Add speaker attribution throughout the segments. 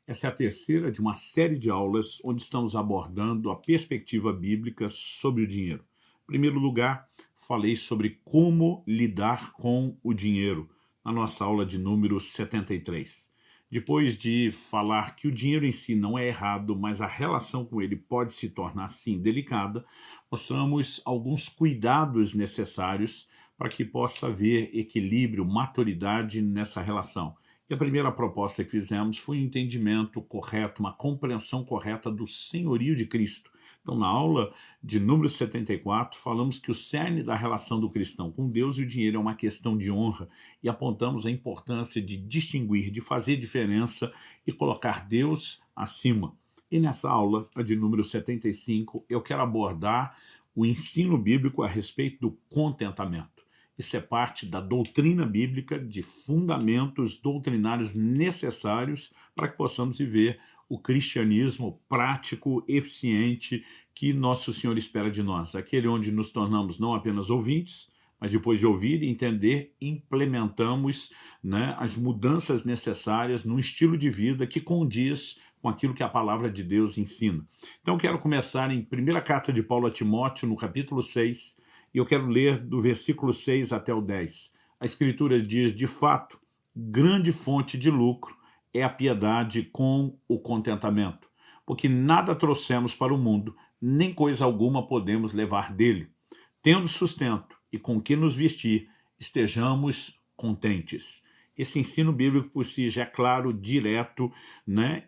Speaker 1: Essa é a terceira de uma série de aulas onde estamos abordando a perspectiva bíblica sobre o dinheiro. Em primeiro lugar, falei sobre como lidar com o dinheiro, na nossa aula de número 73. Depois de falar que o dinheiro em si não é errado, mas a relação com ele pode se tornar, sim, delicada, mostramos alguns cuidados necessários para que possa haver equilíbrio, maturidade nessa relação. E a primeira proposta que fizemos foi um entendimento correto, uma compreensão correta do senhorio de Cristo. Então, na aula de número 74, falamos que o cerne da relação do cristão com Deus e o dinheiro é uma questão de honra e apontamos a importância de distinguir, de fazer diferença e colocar Deus acima. E nessa aula, a de número 75, eu quero abordar o ensino bíblico a respeito do contentamento. Isso é parte da doutrina bíblica, de fundamentos doutrinários necessários para que possamos viver o cristianismo prático, eficiente, que Nosso Senhor espera de nós. Aquele onde nos tornamos não apenas ouvintes, mas depois de ouvir e entender, implementamos, as mudanças necessárias num estilo de vida que condiz com aquilo que a palavra de Deus ensina. Então, eu quero começar em primeira carta de Paulo a Timóteo, no capítulo 6, e eu quero ler do versículo 6 até o 10. A Escritura diz, de fato, grande fonte de lucro é a piedade com o contentamento, porque nada trouxemos para o mundo, nem coisa alguma podemos levar dele. Tendo sustento e com que nos vestir, estejamos contentes. Esse ensino bíblico por si já é claro, direto,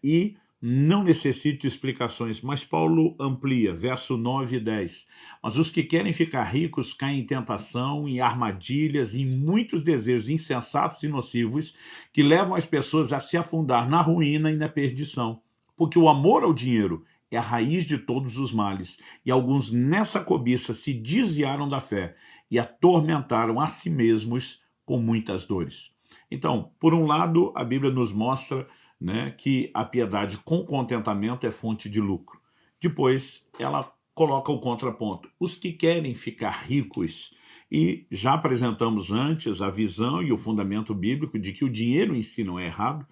Speaker 1: e não necessita de explicações, mas Paulo amplia, verso 9 e 10. Mas os que querem ficar ricos caem em tentação, em armadilhas, em muitos desejos insensatos e nocivos que levam as pessoas a se afundar na ruína e na perdição. Porque o amor ao dinheiro é a raiz de todos os males, e alguns nessa cobiça se desviaram da fé e atormentaram a si mesmos com muitas dores. Então, por um lado, a Bíblia nos mostra que a piedade com contentamento é fonte de lucro. Depois, ela coloca o contraponto. Os que querem ficar ricos, e já apresentamos antes a visão e o fundamento bíblico de que o dinheiro em si não é errado,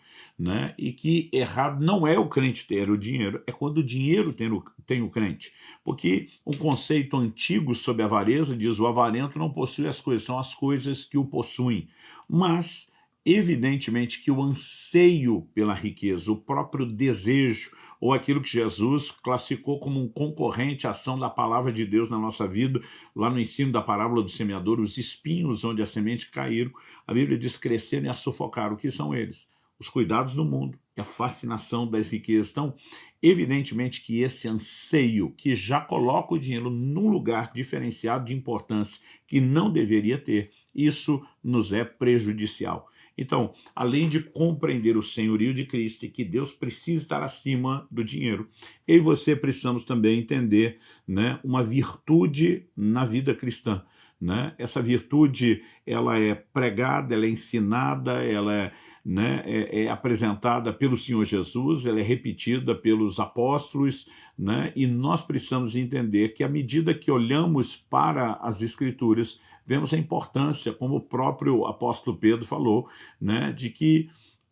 Speaker 1: e que errado não é o crente ter o dinheiro, é quando o dinheiro tem o crente. Porque um conceito antigo sobre a avareza diz o avarento não possui as coisas, são as coisas que o possuem. Mas evidentemente que o anseio pela riqueza, o próprio desejo, ou aquilo que Jesus classificou como um concorrente à ação da palavra de Deus na nossa vida, lá no ensino da parábola do semeador, os espinhos onde a semente caíram, a Bíblia diz cresceram e a sufocaram. O que são eles? Os cuidados do mundo e a fascinação das riquezas. Então, evidentemente que esse anseio que já coloca o dinheiro num lugar diferenciado de importância que não deveria ter, isso nos é prejudicial. Então, além de compreender o senhorio de Cristo e que Deus precisa estar acima do dinheiro, eu e você precisamos também entender uma virtude na vida cristã. Essa virtude ela é pregada, ela é ensinada, ela é apresentada pelo Senhor Jesus, ela é repetida pelos apóstolos, e nós precisamos entender que à medida que olhamos para as Escrituras, vemos a importância, como o próprio apóstolo Pedro falou, de que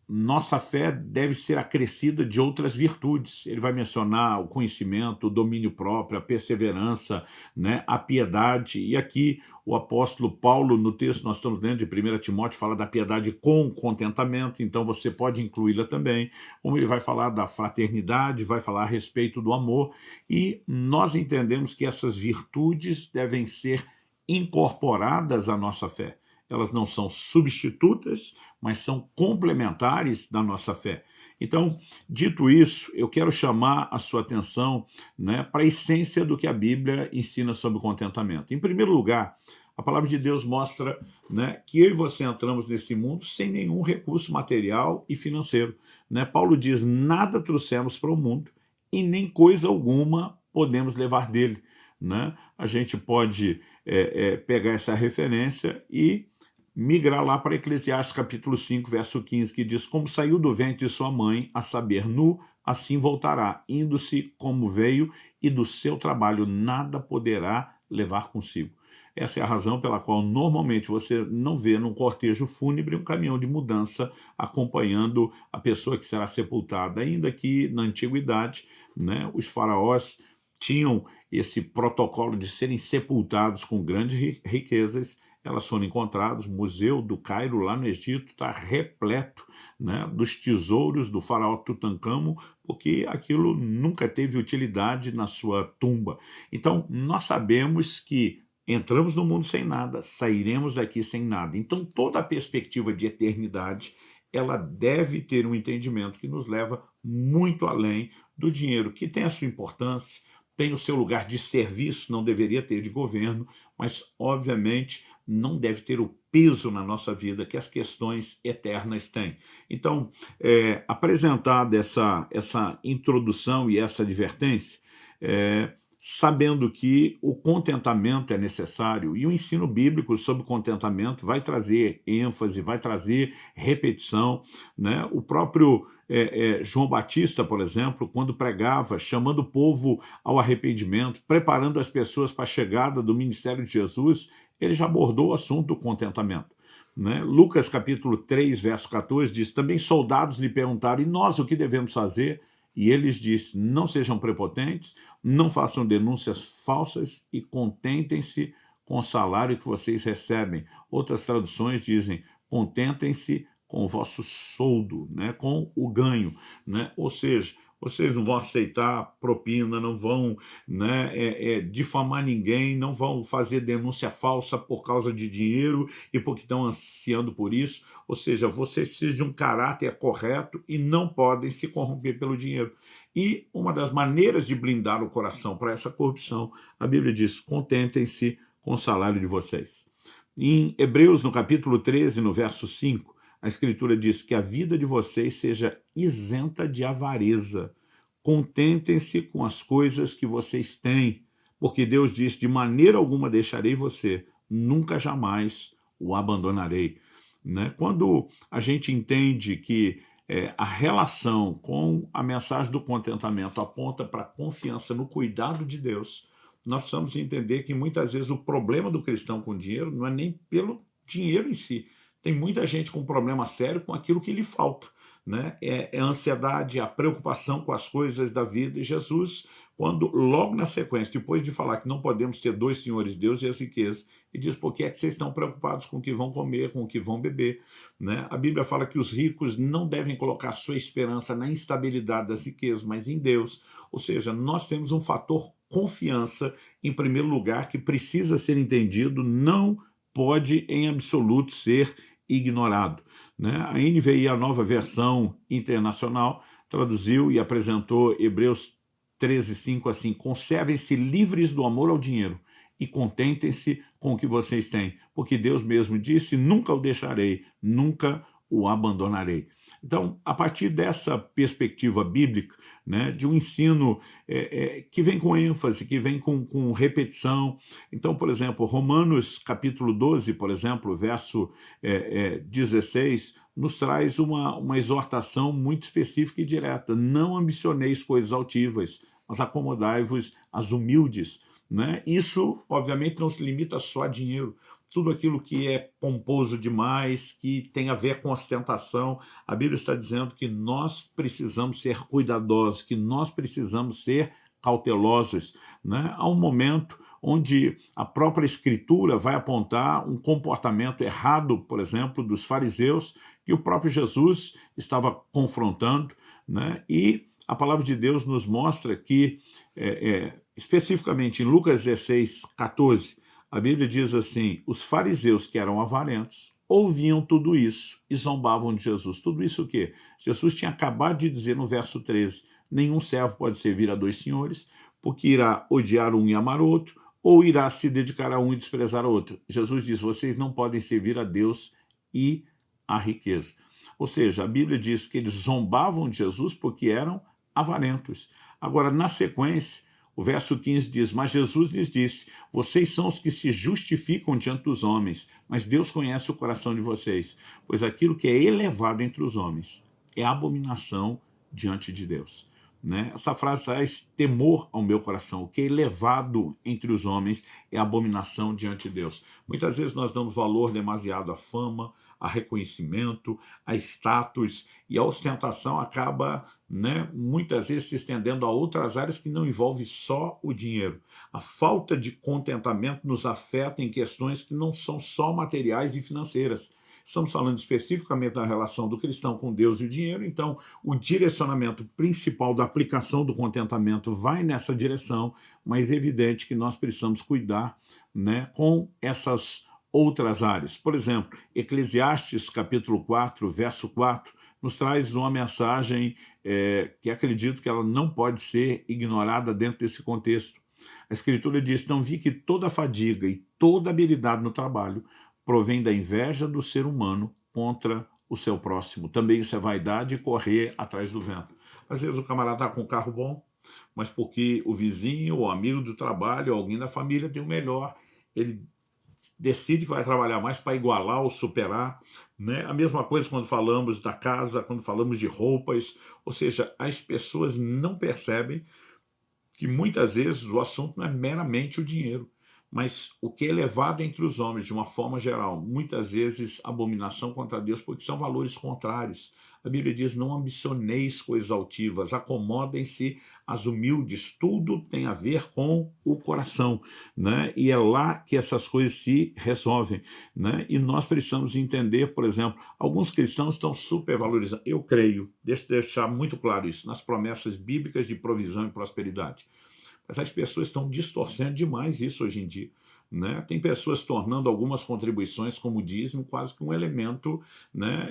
Speaker 1: nossa fé deve ser acrescida de outras virtudes. Ele vai mencionar o conhecimento, o domínio próprio, a perseverança, a piedade. E aqui o apóstolo Paulo, no texto nós estamos lendo de 1 Timóteo, fala da piedade com contentamento, então você pode incluí-la também. Como ele vai falar da fraternidade, vai falar a respeito do amor. E nós entendemos que essas virtudes devem ser incorporadas à nossa fé. Elas não são substitutas, mas são complementares da nossa fé. Então, dito isso, eu quero chamar a sua atenção para a essência do que a Bíblia ensina sobre o contentamento. Em primeiro lugar, a palavra de Deus mostra que eu e você entramos nesse mundo sem nenhum recurso material e financeiro. Paulo diz, nada trouxemos para o mundo e nem coisa alguma podemos levar dele. A gente pode pegar essa referência e migrar lá para Eclesiastes capítulo 5, verso 15, que diz, como saiu do ventre de sua mãe, a saber, nu, assim voltará, indo-se como veio, e do seu trabalho nada poderá levar consigo. Essa é a razão pela qual normalmente você não vê num cortejo fúnebre um caminhão de mudança acompanhando a pessoa que será sepultada. Ainda que na antiguidade, né, os faraós tinham esse protocolo de serem sepultados com grandes riquezas. Elas foram encontradas, o Museu do Cairo, lá no Egito, está repleto, né, dos tesouros do faraó Tutancâmon, porque aquilo nunca teve utilidade na sua tumba. Então, nós sabemos que entramos no mundo sem nada, sairemos daqui sem nada. Então, toda a perspectiva de eternidade, ela deve ter um entendimento que nos leva muito além do dinheiro, que tem a sua importância, tem o seu lugar de serviço, não deveria ter de governo, mas, obviamente, não deve ter o peso na nossa vida que as questões eternas têm. Então, apresentada essa introdução e essa advertência, sabendo que o contentamento é necessário, e o ensino bíblico sobre contentamento vai trazer ênfase, vai trazer repetição, né? O próprio João Batista, por exemplo, quando pregava, chamando o povo ao arrependimento, preparando as pessoas para a chegada do ministério de Jesus, ele já abordou o assunto do contentamento, né? Lucas capítulo 3, verso 14 diz, também soldados lhe perguntaram, e nós o que devemos fazer? E eles disse, não sejam prepotentes, não façam denúncias falsas e contentem-se com o salário que vocês recebem. Outras traduções dizem, contentem-se com o vosso soldo, né, com o ganho, né? Ou seja, vocês não vão aceitar propina, não vão, né, difamar ninguém, não vão fazer denúncia falsa por causa de dinheiro e porque estão ansiando por isso. Ou seja, vocês precisam de um caráter correto e não podem se corromper pelo dinheiro. E uma das maneiras de blindar o coração para essa corrupção, a Bíblia diz, contentem-se com o salário de vocês. Em Hebreus, no capítulo 13, no verso 5, a Escritura diz que a vida de vocês seja isenta de avareza. Contentem-se com as coisas que vocês têm, porque Deus diz, de maneira alguma deixarei você, nunca jamais o abandonarei. Né? Quando a gente entende que a relação com a mensagem do contentamento aponta para a confiança no cuidado de Deus, nós precisamos entender que muitas vezes o problema do cristão com dinheiro não é nem pelo dinheiro em si. Tem muita gente com problema sério com aquilo que lhe falta, né? É a ansiedade, a preocupação com as coisas da vida. E Jesus, quando logo na sequência, depois de falar que não podemos ter dois senhores, Deus e as riquezas, ele diz, por que é que vocês estão preocupados com o que vão comer, com o que vão beber? Né? A Bíblia fala que os ricos não devem colocar sua esperança na instabilidade das riquezas, mas em Deus. Ou seja, nós temos um fator confiança, em primeiro lugar, que precisa ser entendido, não pode em absoluto ser ignorado. Né? A NVI, a nova versão internacional, traduziu e apresentou Hebreus 13:5 assim, conservem-se livres do amor ao dinheiro e contentem-se com o que vocês têm, porque Deus mesmo disse, nunca o deixarei, nunca o abandonarei. Então, a partir dessa perspectiva bíblica, né, de um ensino que vem com ênfase, que vem com repetição. Então, por exemplo, Romanos capítulo 12, por exemplo, verso 16, nos traz uma exortação muito específica e direta. Não ambicioneis coisas altivas, mas acomodai-vos às humildes. Né? Isso, obviamente, não se limita só a dinheiro. Tudo aquilo que é pomposo demais, que tem a ver com ostentação, a Bíblia está dizendo que nós precisamos ser cuidadosos, que nós precisamos ser cautelosos. Né? Há um momento onde a própria Escritura vai apontar um comportamento errado, por exemplo, dos fariseus, que o próprio Jesus estava confrontando, né? E a palavra de Deus nos mostra que, especificamente em Lucas 16:14, a Bíblia diz assim, os fariseus que eram avarentos ouviam tudo isso e zombavam de Jesus. Tudo isso o quê? Jesus tinha acabado de dizer no verso 13, nenhum servo pode servir a dois senhores, porque irá odiar um e amar outro, ou irá se dedicar a um e desprezar outro. Jesus diz, vocês não podem servir a Deus e a riqueza. Ou seja, a Bíblia diz que eles zombavam de Jesus porque eram avarentos. Agora, na sequência, o verso 15 diz, mas Jesus lhes disse, vocês são os que se justificam diante dos homens, mas Deus conhece o coração de vocês, pois aquilo que é elevado entre os homens é abominação diante de Deus. né? Essa frase traz temor ao meu coração. O que é elevado entre os homens é abominação diante de Deus. Muitas vezes nós damos valor demasiado à fama, a reconhecimento, a status, e a ostentação acaba, né, muitas vezes se estendendo a outras áreas que não envolvem só o dinheiro. A falta de contentamento nos afeta em questões que não são só materiais e financeiras. Estamos falando especificamente da relação do cristão com Deus e o dinheiro, então o direcionamento principal da aplicação do contentamento vai nessa direção, mas é evidente que nós precisamos cuidar, né, com essas outras áreas. Por exemplo, Eclesiastes capítulo 4, verso 4, nos traz uma mensagem que acredito que ela não pode ser ignorada dentro desse contexto. A Escritura diz: não vi que toda fadiga e toda habilidade no trabalho provém da inveja do ser humano contra o seu próximo. Também isso é vaidade e correr atrás do vento. Às vezes o camarada está com um carro bom, mas porque o vizinho, o amigo do trabalho, alguém da família tem o melhor, ele decide que vai trabalhar mais para igualar ou superar, né? A mesma coisa quando falamos da casa, quando falamos de roupas, ou seja, as pessoas não percebem que muitas vezes o assunto não é meramente o dinheiro, mas o que é elevado entre os homens, de uma forma geral, muitas vezes abominação contra Deus, porque são valores contrários. A Bíblia diz: não ambicioneis coisas altivas, acomodem-se às humildes. Tudo tem a ver com o coração, né? E é lá que essas coisas se resolvem, né? E nós precisamos entender, por exemplo, alguns cristãos estão supervalorizando. Eu creio, deixa eu deixar muito claro isso, nas promessas bíblicas de provisão e prosperidade. Mas as pessoas estão distorcendo demais isso hoje em dia, né? Tem pessoas tornando algumas contribuições como dízimo quase que um elemento, né?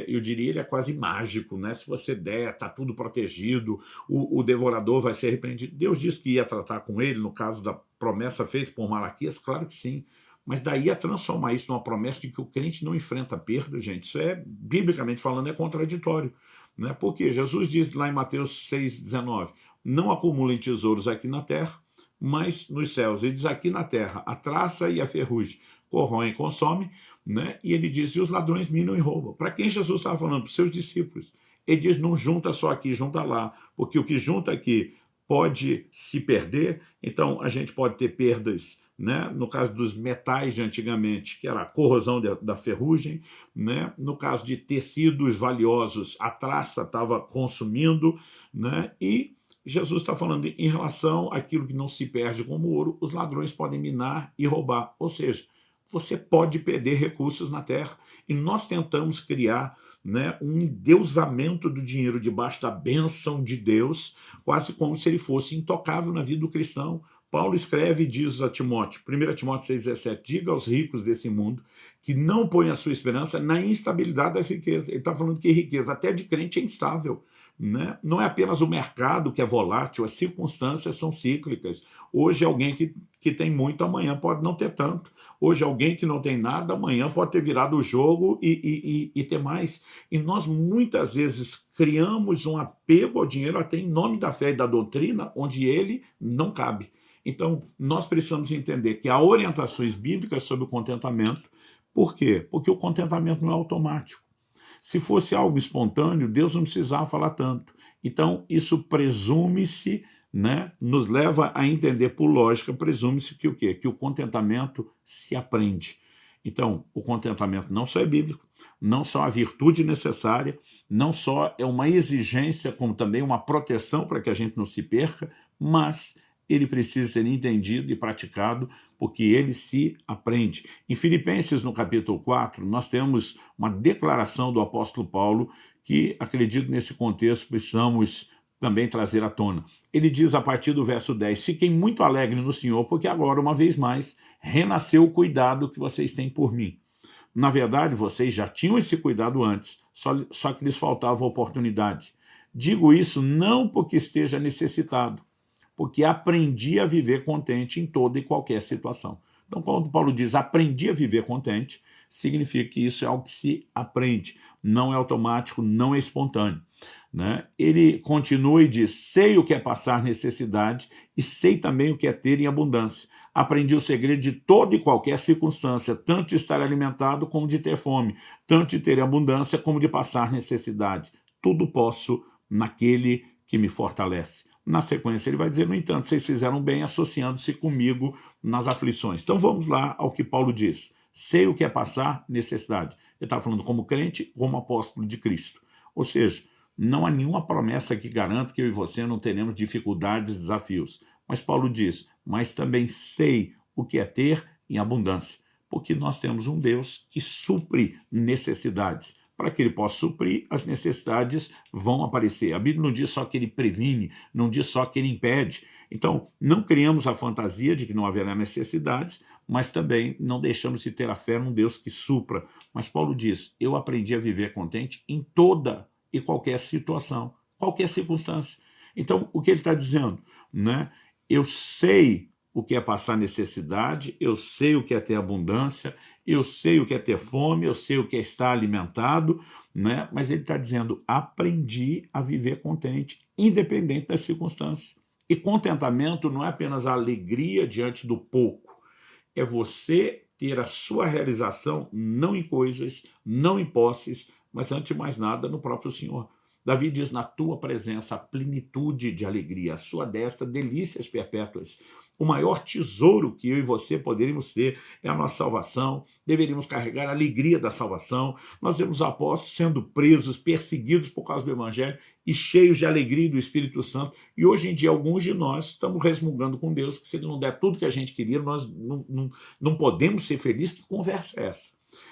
Speaker 1: Eu diria, ele é quase mágico, né? Se você der, está tudo protegido, o devorador vai ser repreendido. Deus disse que ia tratar com ele, no caso da promessa feita por Malaquias, claro que sim. Mas daí a transformar isso numa promessa de que o crente não enfrenta perda, gente, isso é, biblicamente falando, é contraditório, né? Porque Jesus diz lá em Mateus 6,19, não acumulem tesouros aqui na terra, mas nos céus. Ele diz: aqui na terra, a traça e a ferrugem corroem e consomem, né? E ele diz: e os ladrões minam e roubam. Para quem Jesus estava falando? Para os seus discípulos. Ele diz: não junta só aqui, junta lá, porque o que junta aqui pode se perder, então a gente pode ter perdas, né? No caso dos metais de antigamente, que era a corrosão da ferrugem, né? No caso de tecidos valiosos, a traça estava consumindo, né? E Jesus está falando em relação àquilo que não se perde como ouro, os ladrões podem minar e roubar, ou seja, você pode perder recursos na terra. E nós tentamos criar, né, um endeusamento do dinheiro debaixo da bênção de Deus, quase como se ele fosse intocável na vida do cristão. Paulo escreve e diz a Timóteo, 1 Timóteo 6,17, diga aos ricos desse mundo que não põem a sua esperança na instabilidade das riquezas. Ele está falando que riqueza até de crente é instável, né? Não é apenas o mercado que é volátil, as circunstâncias são cíclicas. Hoje alguém que tem muito, amanhã pode não ter tanto. Hoje alguém que não tem nada, amanhã pode ter virado o jogo e ter mais. E nós muitas vezes criamos um apego ao dinheiro até em nome da fé e da doutrina, onde ele não cabe. Então, nós precisamos entender que há orientações bíblicas sobre o contentamento. Por quê? Porque o contentamento não é automático. Se fosse algo espontâneo, Deus não precisava falar tanto. Então, isso presume-se, né, nos leva a entender por lógica, presume-se que o quê? Que o contentamento se aprende. Então, o contentamento não só é bíblico, não só a virtude necessária, não só é uma exigência, como também uma proteção para que a gente não se perca, mas ele precisa ser entendido e praticado, porque ele se aprende. Em Filipenses, no capítulo 4, nós temos uma declaração do apóstolo Paulo que, acredito, nesse contexto, precisamos também trazer à tona. Ele diz a partir do verso 10, fiquem muito alegres no Senhor, porque agora, uma vez mais, renasceu o cuidado que vocês têm por mim. Na verdade, vocês já tinham esse cuidado antes, só que lhes faltava oportunidade. Digo isso não porque esteja necessitado, porque aprendi a viver contente em toda e qualquer situação. Então, quando Paulo diz aprendi a viver contente, significa que isso é algo que se aprende, não é automático, não é espontâneo, né? Ele continua e diz, sei o que é passar necessidade e sei também o que é ter em abundância. Aprendi o segredo de toda e qualquer circunstância, tanto de estar alimentado como de ter fome, tanto de ter abundância como de passar necessidade. Tudo posso naquele que me fortalece. Na sequência ele vai dizer, no entanto, vocês fizeram bem associando-se comigo nas aflições. Então vamos lá ao que Paulo diz. Sei o que é passar necessidade. Ele está falando como crente, como apóstolo de Cristo. Ou seja, não há nenhuma promessa que garanta que eu e você não teremos dificuldades, desafios. Mas Paulo diz, mas também sei o que é ter em abundância. Porque nós temos um Deus que supre necessidades. Para que ele possa suprir, as necessidades vão aparecer. A Bíblia não diz só que ele previne, não diz só que ele impede. Então, não criamos a fantasia de que não haverá necessidades, mas também não deixamos de ter a fé num Deus que supra. Mas Paulo diz, eu aprendi a viver contente em toda e qualquer situação, qualquer circunstância. Então, o que ele está dizendo? Né? Eu sei o que é passar necessidade, eu sei o que é ter abundância, eu sei o que é ter fome, eu sei o que é estar alimentado, né? Mas ele está dizendo, aprendi a viver contente, independente das circunstâncias. E contentamento não é apenas a alegria diante do pouco, é você ter a sua realização não em coisas, não em posses, mas antes de mais nada no próprio Senhor. Davi diz, na tua presença, a plenitude de alegria, a sua destra, delícias perpétuas. O maior tesouro que eu e você poderíamos ter é a nossa salvação, deveríamos carregar a alegria da salvação. Nós vemos os apóstolos sendo presos, perseguidos por causa do Evangelho e cheios de alegria do Espírito Santo. E hoje em dia, alguns de nós estamos resmungando com Deus que se Ele não der tudo que a gente queria, nós não podemos ser felizes. Que conversa é essa?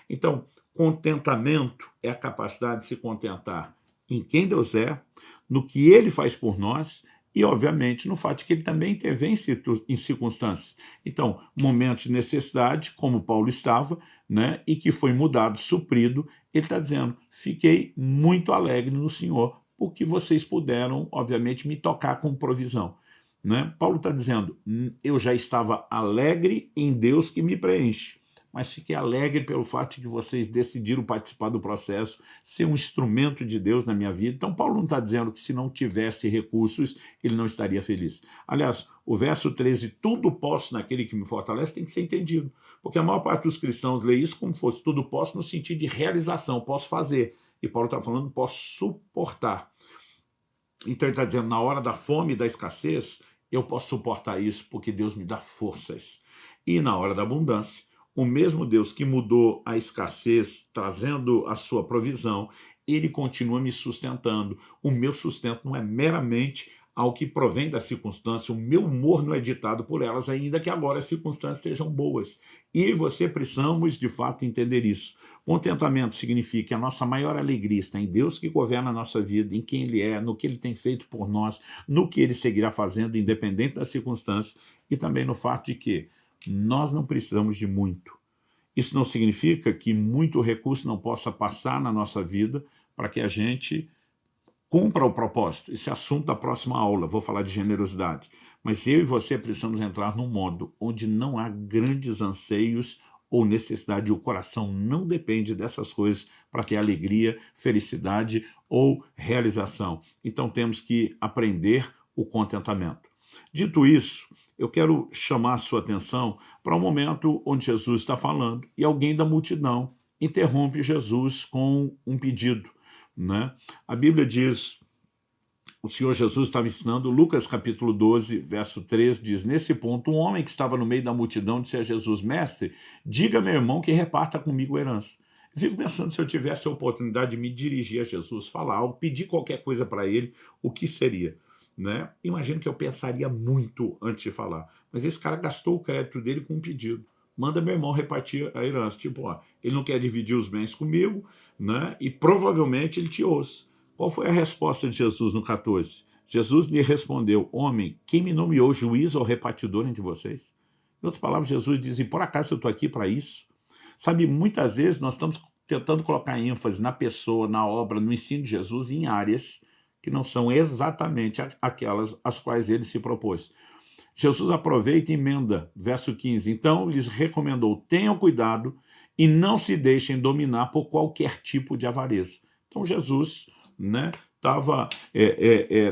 Speaker 1: Então, contentamento é a capacidade de se contentar em quem Deus é, no que Ele faz por nós e, obviamente, no fato de que Ele também intervém em circunstâncias. Então, momentos de necessidade, como Paulo estava, né, e que foi mudado, suprido, ele está dizendo, fiquei muito alegre no Senhor, porque vocês puderam, obviamente, me tocar com provisão. Né? Paulo está dizendo, eu já estava alegre em Deus que me preenche, mas fiquei alegre pelo fato de que vocês decidiram participar do processo, ser um instrumento de Deus na minha vida. Então, Paulo não está dizendo que se não tivesse recursos, ele não estaria feliz. Aliás, o verso 13, tudo posso naquele que me fortalece, tem que ser entendido. Porque a maior parte dos cristãos lê isso como fosse tudo posso no sentido de realização, posso fazer. E Paulo está falando, posso suportar. Então, ele está dizendo, na hora da fome e da escassez, eu posso suportar isso porque Deus me dá forças. E na hora da abundância, o mesmo Deus que mudou a escassez, trazendo a sua provisão, ele continua me sustentando. O meu sustento não é meramente ao que provém da circunstância, o meu humor não é ditado por elas, ainda que agora as circunstâncias estejam boas. E você precisamos, de fato, entender isso. Contentamento significa que a nossa maior alegria está em Deus que governa a nossa vida, em quem Ele é, no que Ele tem feito por nós, no que Ele seguirá fazendo, independente das circunstâncias, e também no fato de que nós não precisamos de muito. Isso não significa que muito recurso não possa passar na nossa vida para que a gente cumpra o propósito. Esse é assunto da próxima aula, vou falar de generosidade. Mas eu e você precisamos entrar num modo onde não há grandes anseios ou necessidade, o coração não depende dessas coisas para ter alegria, felicidade ou realização. Então temos que aprender o contentamento. Dito isso, eu quero chamar a sua atenção para um momento onde Jesus está falando e alguém da multidão interrompe Jesus com um pedido. Né? A Bíblia diz, o Senhor Jesus estava ensinando, Lucas capítulo 12, verso 3, diz, nesse ponto, um homem que estava no meio da multidão disse a Jesus, mestre, diga meu irmão que reparta comigo a herança. Eu fico pensando, se eu tivesse a oportunidade de me dirigir a Jesus, falar algo, pedir qualquer coisa para ele, o que seria? Né? Imagino que eu pensaria muito antes de falar. Mas esse cara gastou o crédito dele com um pedido. Manda meu irmão repartir a herança. Tipo, ó, ele não quer dividir os bens comigo, né? E provavelmente ele te ouça. Qual foi a resposta de Jesus no 14? Jesus lhe respondeu, homem, quem me nomeou juiz ou repartidor entre vocês? Em outras palavras, Jesus diz, e por acaso eu estou aqui para isso? Sabe, muitas vezes nós estamos tentando colocar ênfase na pessoa, na obra, no ensino de Jesus em áreas que não são exatamente aquelas às quais ele se propôs. Jesus aproveita e emenda, verso 15, então lhes recomendou, tenham cuidado e não se deixem dominar por qualquer tipo de avareza. Então Jesus, né, estava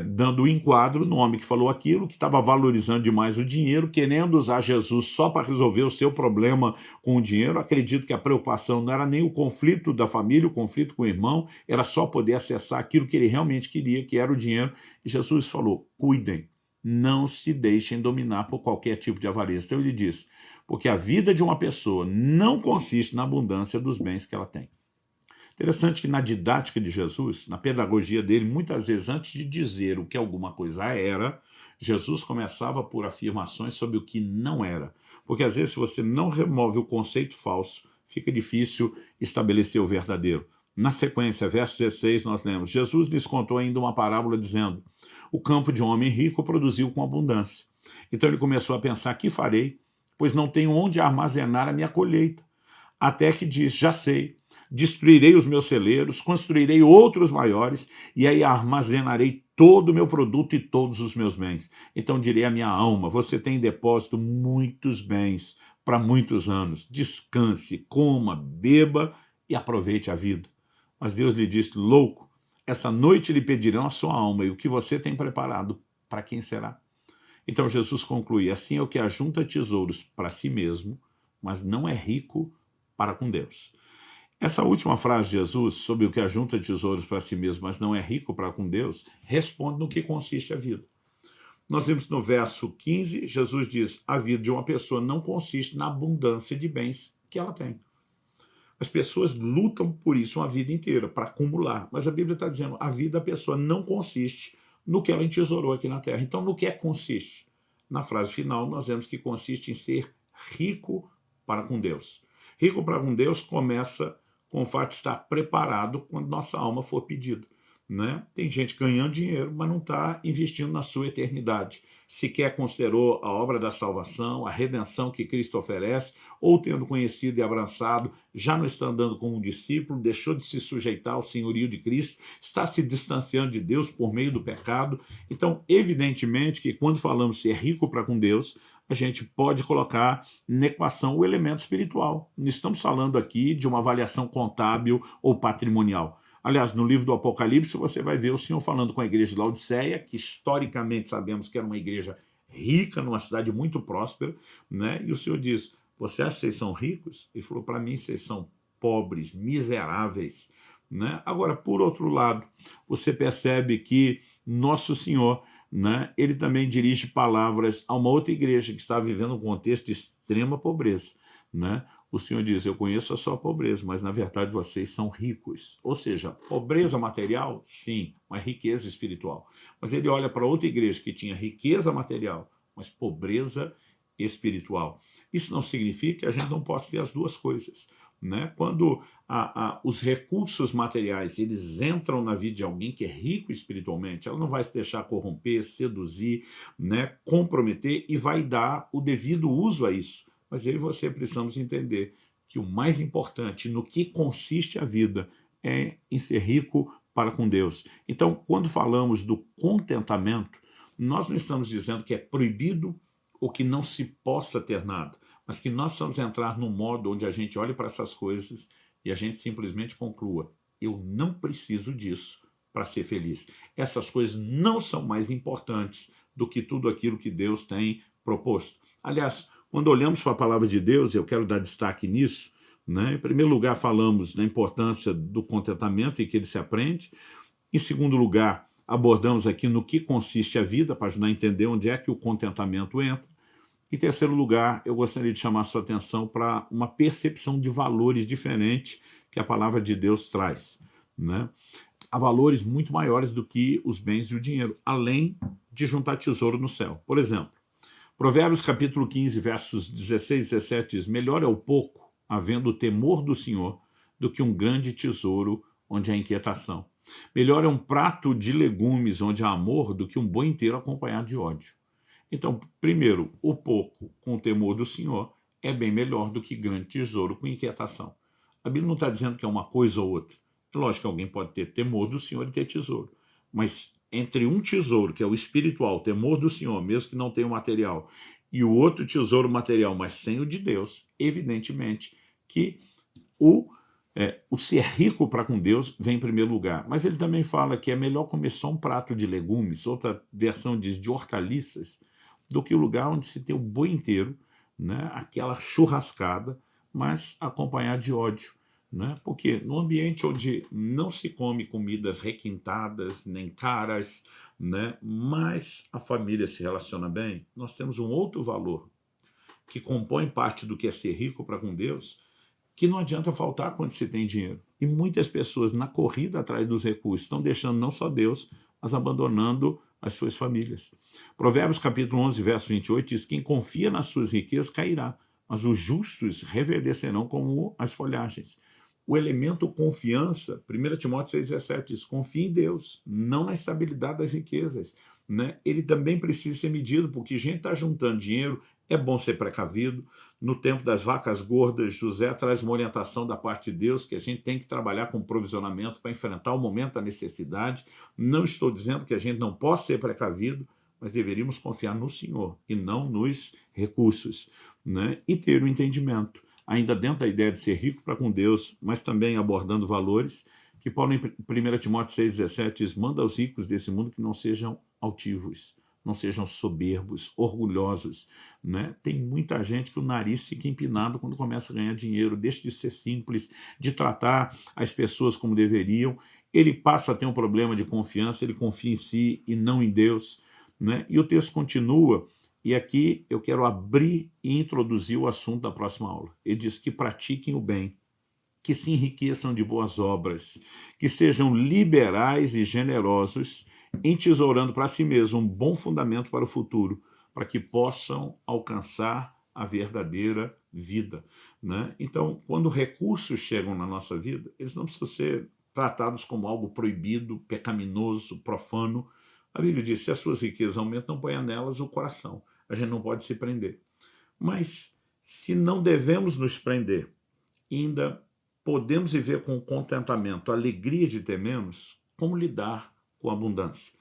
Speaker 1: dando um enquadro no homem que falou aquilo, que estava valorizando demais o dinheiro, querendo usar Jesus só para resolver o seu problema com o dinheiro. Acredito que a preocupação não era nem o conflito da família, o conflito com o irmão, era só poder acessar aquilo que ele realmente queria, que era o dinheiro. E Jesus falou, cuidem, não se deixem dominar por qualquer tipo de avareza. Então ele diz, porque a vida de uma pessoa não consiste na abundância dos bens que ela tem. Interessante que na didática de Jesus, na pedagogia dele, muitas vezes antes de dizer o que alguma coisa era, Jesus começava por afirmações sobre o que não era. Porque às vezes se você não remove o conceito falso, fica difícil estabelecer o verdadeiro. Na sequência, verso 16, nós lemos, Jesus lhes contou ainda uma parábola dizendo, o campo de um homem rico produziu com abundância. Então ele começou a pensar, que farei? Pois não tenho onde armazenar a minha colheita. Até que diz, já sei, destruirei os meus celeiros, construirei outros maiores, e aí armazenarei todo o meu produto e todos os meus bens. Então direi à minha alma, você tem em depósito muitos bens para muitos anos. Descanse, coma, beba e aproveite a vida. Mas Deus lhe disse, louco, essa noite lhe pedirão a sua alma, e o que você tem preparado, para quem será? Então Jesus conclui, assim é o que ajunta tesouros para si mesmo, mas não é rico para com Deus. Essa última frase de Jesus, sobre o que ajunta tesouros para si mesmo, mas não é rico para com Deus, responde no que consiste a vida. Nós vimos no verso 15, Jesus diz, a vida de uma pessoa não consiste na abundância de bens que ela tem. As pessoas lutam por isso uma vida inteira, para acumular. Mas a Bíblia está dizendo, a vida da pessoa não consiste no que ela entesourou aqui na terra. Então, no que é que consiste? Na frase final, nós vemos que consiste em ser rico para com Deus. Rico para com Deus começa com o fato de estar preparado quando nossa alma for pedida. Né? Tem gente ganhando dinheiro, mas não está investindo na sua eternidade. Sequer considerou a obra da salvação, a redenção que Cristo oferece, ou tendo conhecido e abraçado, já não está andando como um discípulo, deixou de se sujeitar ao senhorio de Cristo, está se distanciando de Deus por meio do pecado. Então, evidentemente que quando falamos ser rico para com Deus, a gente pode colocar na equação o elemento espiritual. Não estamos falando aqui de uma avaliação contábil ou patrimonial. Aliás, no livro do Apocalipse, você vai ver o Senhor falando com a igreja de Laodiceia, que historicamente sabemos que era uma igreja rica, numa cidade muito próspera, né? E o Senhor diz, você acha que vocês são ricos? Ele falou, para mim, vocês são pobres, miseráveis. Né? Agora, por outro lado, você percebe que Nosso Senhor, né, ele também dirige palavras a uma outra igreja que está vivendo um contexto de extrema pobreza. Né? O Senhor diz, eu conheço a sua pobreza, mas na verdade vocês são ricos. Ou seja, pobreza material, sim, mas riqueza espiritual. Mas ele olha para outra igreja que tinha riqueza material, mas pobreza espiritual. Isso não significa que a gente não possa ter as duas coisas. Né? Quando os recursos materiais eles entram na vida de alguém que é rico espiritualmente, ela não vai se deixar corromper, seduzir, né, comprometer e vai dar o devido uso a isso. Mas eu e você precisamos entender que o mais importante no que consiste a vida é em ser rico para com Deus. Então, quando falamos do contentamento, nós não estamos dizendo que é proibido ou que não se possa ter nada, mas que nós precisamos entrar num modo onde a gente olhe para essas coisas e a gente simplesmente conclua, eu não preciso disso para ser feliz. Essas coisas não são mais importantes do que tudo aquilo que Deus tem proposto. Aliás, quando olhamos para a palavra de Deus, e eu quero dar destaque nisso, né? Em primeiro lugar, falamos da importância do contentamento e que ele se aprende. Em segundo lugar, abordamos aqui no que consiste a vida, para ajudar a entender onde é que o contentamento entra. Em terceiro lugar, eu gostaria de chamar a sua atenção para uma percepção de valores diferente que a palavra de Deus traz. Né? Há valores muito maiores do que os bens e o dinheiro, além de juntar tesouro no céu. Por exemplo, Provérbios capítulo 15, versos 16 e 17 diz, melhor é o pouco, havendo o temor do Senhor, do que um grande tesouro onde há inquietação. Melhor é um prato de legumes onde há amor do que um boi inteiro acompanhado de ódio. Então, primeiro, o pouco com o temor do Senhor é bem melhor do que grande tesouro com inquietação. A Bíblia não está dizendo que é uma coisa ou outra. É lógico que alguém pode ter temor do Senhor e ter tesouro. Mas entre um tesouro, que é o espiritual, o temor do Senhor, mesmo que não tenha o material, e o outro tesouro material, mas sem o de Deus, evidentemente que o O ser rico para com Deus vem em primeiro lugar, mas ele também fala que é melhor comer só um prato de legumes, outra versão diz de hortaliças, do que o lugar onde se tem o boi inteiro, né, aquela churrascada, mas acompanhar de ódio. Né? Porque no ambiente onde não se come comidas requintadas, nem caras, né, mas a família se relaciona bem, nós temos um outro valor que compõe parte do que é ser rico para com Deus, que não adianta faltar quando se tem dinheiro. E muitas pessoas, na corrida atrás dos recursos, estão deixando não só Deus, mas abandonando as suas famílias. Provérbios capítulo 11, verso 28 diz: quem confia nas suas riquezas cairá, mas os justos reverdecerão como as folhagens. O elemento confiança, 1 Timóteo 6,17 diz: confie em Deus, não na estabilidade das riquezas. Né? Ele também precisa ser medido, porque gente está juntando dinheiro, é bom ser precavido. No tempo das vacas gordas, José traz uma orientação da parte de Deus, que a gente tem que trabalhar com provisionamento para enfrentar o momento da necessidade. Não estou dizendo que a gente não possa ser precavido, mas deveríamos confiar no Senhor e não nos recursos. Né? E ter o entendimento, ainda dentro da ideia de ser rico para com Deus, mas também abordando valores, que Paulo em 1 Timóteo 6,17 diz: manda aos ricos desse mundo que não sejam altivos, não sejam soberbos, orgulhosos. Né? Tem muita gente que o nariz fica empinado quando começa a ganhar dinheiro, deixa de ser simples, de tratar as pessoas como deveriam. Ele passa a ter um problema de confiança, ele confia em si e não em Deus. Né? E o texto continua, e aqui eu quero abrir e introduzir o assunto da próxima aula. Ele diz que pratiquem o bem, que se enriqueçam de boas obras, que sejam liberais e generosos, entesourando para si mesmo um bom fundamento para o futuro, para que possam alcançar a verdadeira vida. Né? Então, quando recursos chegam na nossa vida, eles não precisam ser tratados como algo proibido, pecaminoso, profano. A Bíblia diz: se as suas riquezas aumentam, não ponha nelas o coração. A gente não pode se prender. Mas, se não devemos nos prender, ainda podemos viver com contentamento, a alegria de ter menos, como lidar com a abundância?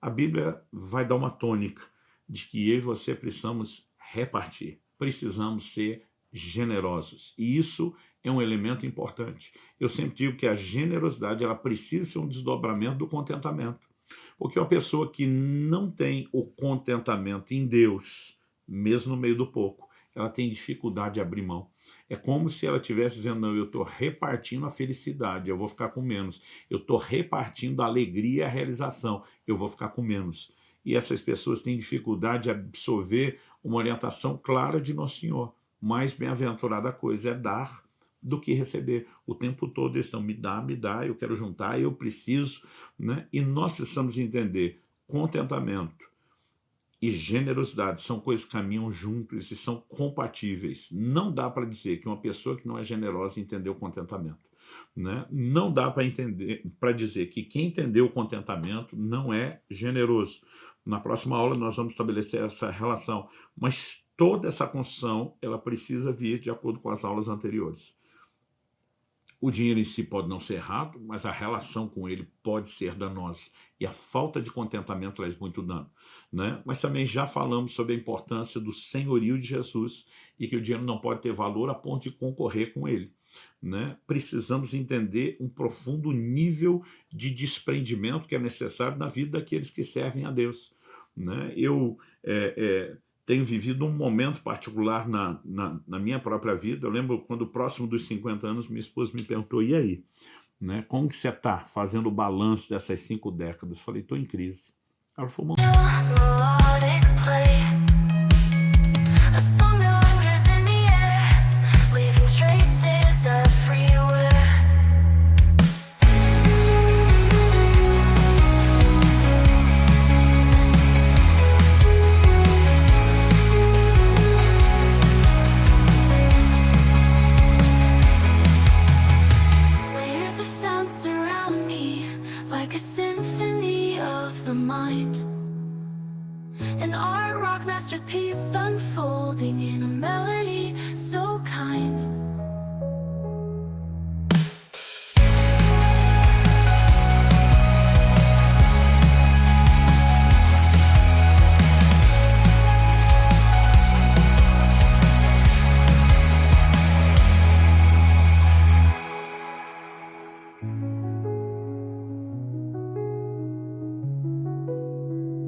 Speaker 1: A Bíblia vai dar uma tônica de que eu e você precisamos repartir, precisamos ser generosos. E isso é um elemento importante. Eu sempre digo que a generosidade ela precisa ser um desdobramento do contentamento. Porque uma pessoa que não tem o contentamento em Deus, mesmo no meio do pouco, ela tem dificuldade de abrir mão. É como se ela estivesse dizendo: não, eu estou repartindo a felicidade, eu vou ficar com menos. Eu estou repartindo a alegria e a realização, eu vou ficar com menos. E essas pessoas têm dificuldade de absorver uma orientação clara de Nosso Senhor. Mais bem-aventurada coisa é dar do que receber. O tempo todo eles estão: me dá, eu quero juntar, eu preciso. Né? E nós precisamos entender: contentamento e generosidade são coisas que caminham juntos e são compatíveis. Não dá para dizer que uma pessoa que não é generosa entendeu o contentamento. Né? Não dá para dizer que quem entendeu o contentamento não é generoso. Na próxima aula nós vamos estabelecer essa relação, mas toda essa construção ela precisa vir de acordo com as aulas anteriores. O dinheiro em si pode não ser errado, mas a relação com ele pode ser danosa. E a falta de contentamento traz muito dano. Né? Mas também já falamos sobre a importância do senhorio de Jesus e que o dinheiro não pode ter valor a ponto de concorrer com ele. Né? Precisamos entender um profundo nível de desprendimento que é necessário na vida daqueles que servem a Deus. Né? Eu tenho vivido um momento particular na minha própria vida. Eu lembro quando próximo dos 50 anos, minha esposa me perguntou: e aí? Né? Como que você está fazendo o balanço dessas 5 décadas? Eu falei: estou em crise. Ela falou:
Speaker 2: masterpiece unfolding in a melody so kind.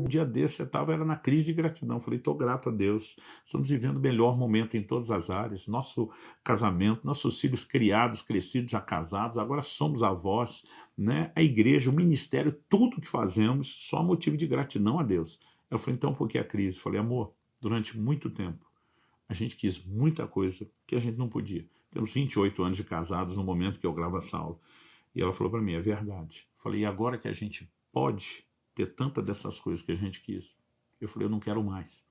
Speaker 1: dia desse você estava era na crise de gratidão. Eu falei, estou grato a Deus, estamos vivendo o melhor momento em todas as áreas, nosso casamento, nossos filhos criados, crescidos, já casados, agora somos avós, né? A igreja, o ministério, tudo que fazemos, só motivo de gratidão a Deus. Eu falei, então por que a crise? Eu falei, amor, durante muito tempo, a gente quis muita coisa que a gente não podia. Temos 28 anos de casados no momento que eu gravo essa aula. E ela falou para mim, é verdade. Eu falei, e agora que a gente pode ter tanta dessas coisas que a gente quis? Eu falei, eu não quero mais.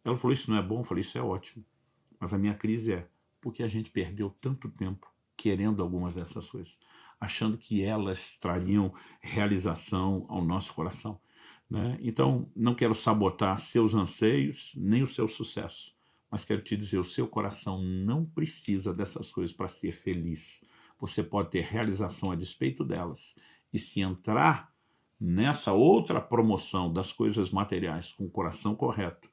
Speaker 1: Ela falou, isso não é bom? Eu falei, isso é ótimo. Mas a minha crise é porque a gente perdeu tanto tempo querendo algumas dessas coisas, achando que elas trariam realização ao nosso coração, né? Então, não quero sabotar seus anseios, nem o seu sucesso, mas quero te dizer, o seu coração não precisa dessas coisas para ser feliz. Você pode ter realização a despeito delas. E se entrar nessa outra promoção das coisas materiais com o coração correto,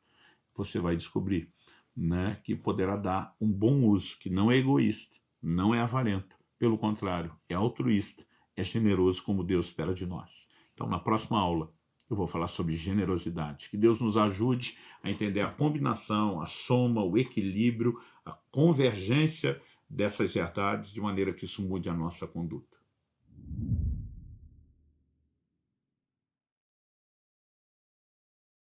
Speaker 1: você vai descobrir, né, que poderá dar um bom uso, que não é egoísta, não é avarento, pelo contrário, é altruísta, é generoso como Deus espera de nós. Então, na próxima aula, eu vou falar sobre generosidade. Que Deus nos ajude a entender a combinação, a soma, o equilíbrio, a convergência dessas verdades, de maneira que isso mude a nossa conduta.